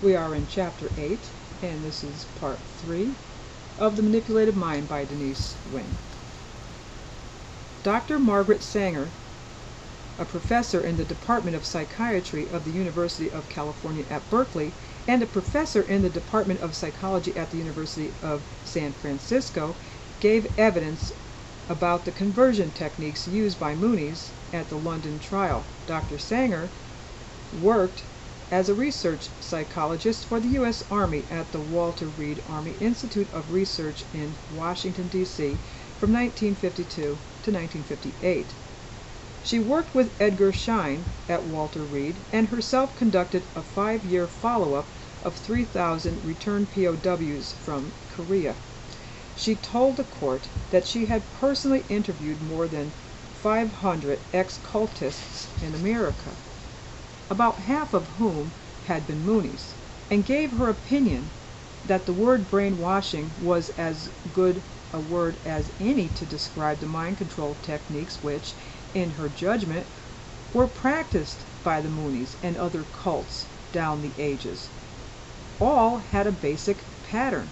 We are in Chapter 8, and this is Part 3 of The Manipulated Mind by Denise Wynn. Dr. Margaret Sanger, a professor in the Department of Psychiatry of the University of California at Berkeley and a professor in the Department of Psychology at the University of San Francisco, gave evidence about the conversion techniques used by Moonies at the London trial. Dr. Sanger worked as a research psychologist for the U.S. Army at the Walter Reed Army Institute of Research in Washington, D.C. from 1952 to 1958. She worked with Edgar Schein at Walter Reed and herself conducted a 5-year follow-up of 3,000 returned POWs from Korea. She told the court that she had personally interviewed more than 500 ex-cultists in America, about half of whom had been Moonies, and gave her opinion that the word brainwashing was as good a word as any to describe the mind control techniques which, in her judgment, were practiced by the Moonies and other cults down the ages. All had a basic pattern.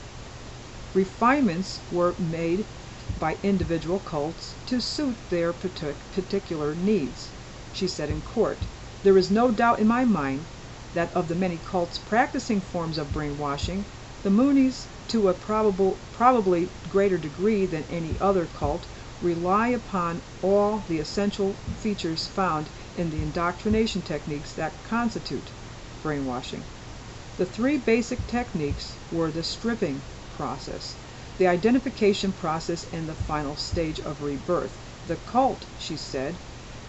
Refinements were made by individual cults to suit their particular needs. She said in court, "There is no doubt in my mind that of the many cults practicing forms of brainwashing, the Moonies, to a probably greater degree than any other cult, rely upon all the essential features found in the indoctrination techniques that constitute brainwashing. The three basic techniques were the stripping process, the identification process, and the final stage of rebirth. The cult," she said,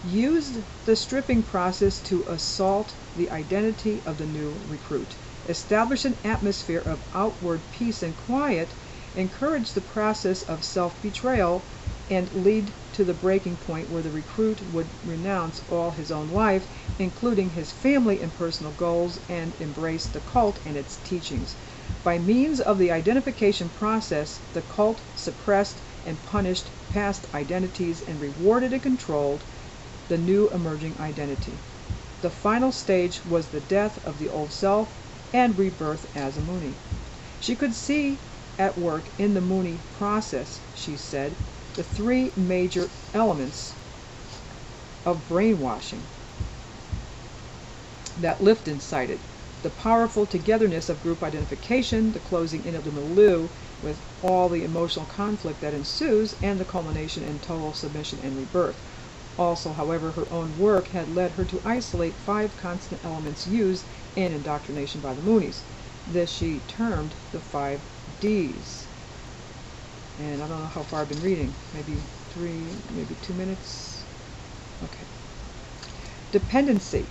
"used the stripping process to assault the identity of the new recruit, establish an atmosphere of outward peace and quiet, encourage the process of self-betrayal, and lead to the breaking point where the recruit would renounce all his own life, including his family and personal goals, and embrace the cult and its teachings. By means of the identification process, the cult suppressed and punished past identities and rewarded and controlled the new emerging identity. The final stage was the death of the old self and rebirth as a Moonie." She could see at work in the Moonie process, she said, the three major elements of brainwashing that Lifton cited: the powerful togetherness of group identification, the closing in of the milieu with all the emotional conflict that ensues, and the culmination in total submission and rebirth. Also, however, her own work had led her to isolate 5 constant elements used in indoctrination by the Moonies. This she termed the 5 Ds. And I don't know how far I've been reading. Maybe 2 minutes? Okay. Dependency.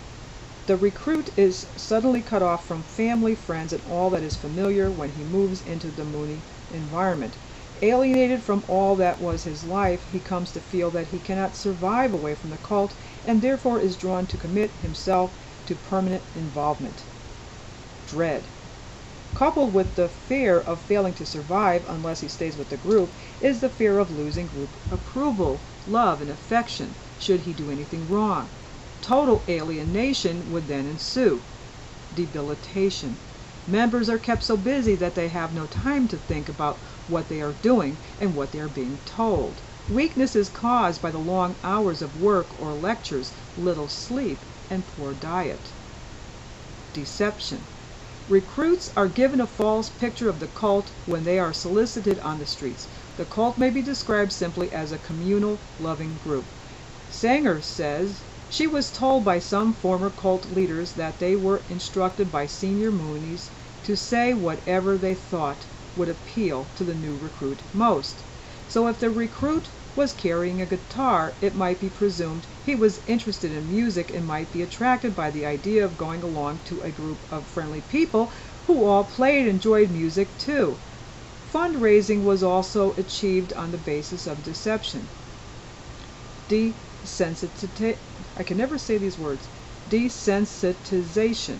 The recruit is suddenly cut off from family, friends, and all that is familiar when he moves into the Moonie environment. Alienated from all that was his life, he comes to feel that he cannot survive away from the cult and therefore is drawn to commit himself to permanent involvement. Dread. Coupled with the fear of failing to survive unless he stays with the group is the fear of losing group approval, love, and affection should he do anything wrong. Total alienation would then ensue. Debilitation. Members are kept so busy that they have no time to think about what they are doing and what they are being told. Weakness is caused by the long hours of work or lectures, little sleep, and poor diet. Deception. Recruits are given a false picture of the cult when they are solicited on the streets. The cult may be described simply as a communal, loving group. Sanger says she was told by some former cult leaders that they were instructed by senior Moonies to say whatever they thought would appeal to the new recruit most. So if the recruit was carrying a guitar, it might be presumed he was interested in music and might be attracted by the idea of going along to a group of friendly people who all played and enjoyed music too. Fundraising was also achieved on the basis of deception. I can never say these words. Desensitization.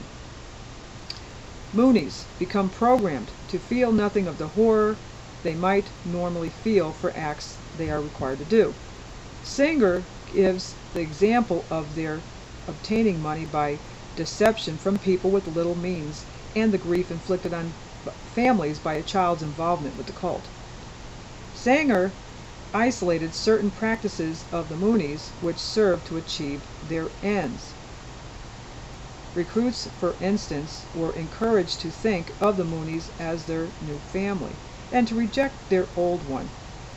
Moonies become programmed to feel nothing of the horror they might normally feel for acts they are required to do. Sanger gives the example of their obtaining money by deception from people with little means and the grief inflicted on families by a child's involvement with the cult. Sanger isolated certain practices of the Moonies which served to achieve their ends. Recruits, for instance, were encouraged to think of the Moonies as their new family, and to reject their old one,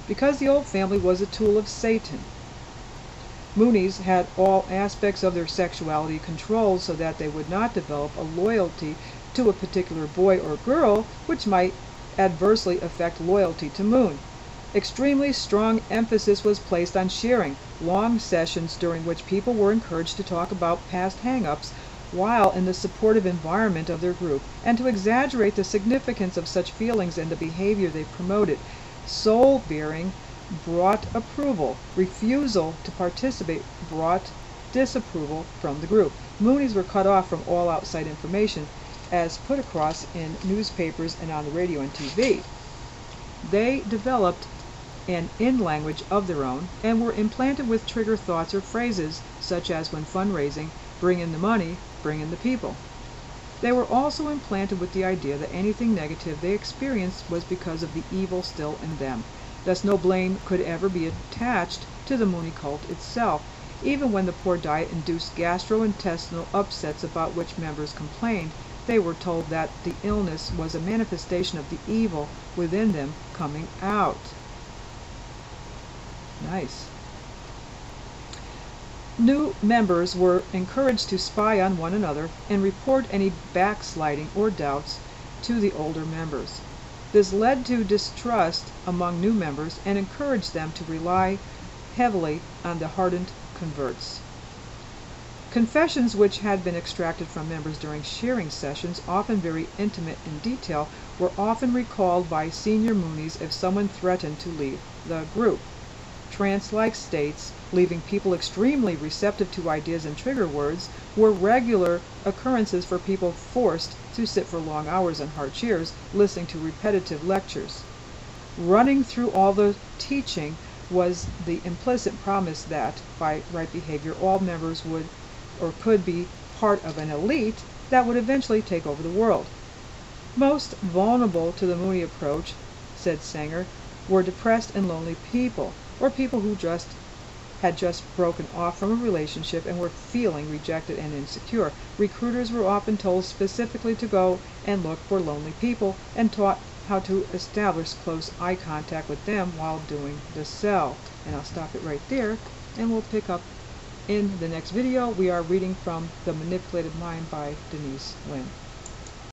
because the old family was a tool of Satan. Moonies had all aspects of their sexuality controlled so that they would not develop a loyalty to a particular boy or girl, which might adversely affect loyalty to Moon. Extremely strong emphasis was placed on sharing, long sessions during which people were encouraged to talk about past hang-ups while in the supportive environment of their group, and to exaggerate the significance of such feelings and the behavior they promoted. Soul-bearing brought approval. Refusal to participate brought disapproval from the group. Moonies were cut off from all outside information as put across in newspapers and on the radio and TV. They developed an in-language of their own and were implanted with trigger thoughts or phrases such as, when fundraising, bring in the money, bring in the people. They were also implanted with the idea that anything negative they experienced was because of the evil still in them. Thus no blame could ever be attached to the Mooney cult itself. Even when the poor diet induced gastrointestinal upsets about which members complained, they were told that the illness was a manifestation of the evil within them coming out. Nice. New members were encouraged to spy on one another and report any backsliding or doubts to the older members. This led to distrust among new members and encouraged them to rely heavily on the hardened converts. Confessions which had been extracted from members during sharing sessions, often very intimate in detail, were often recalled by senior Moonies if someone threatened to leave the group. Trance-like states, leaving people extremely receptive to ideas and trigger words, were regular occurrences for people forced to sit for long hours in hard chairs, listening to repetitive lectures. Running through all the teaching was the implicit promise that, by right behavior, all members would or could be part of an elite that would eventually take over the world. Most vulnerable to the Mooney approach, said Sanger, were depressed and lonely people, or people who had just broken off from a relationship and were feeling rejected and insecure. Recruiters were often told specifically to go and look for lonely people and taught how to establish close eye contact with them while doing the sell. And I'll stop it right there, and we'll pick up in the next video. We are reading from The Manipulated Mind by Denise Lynn.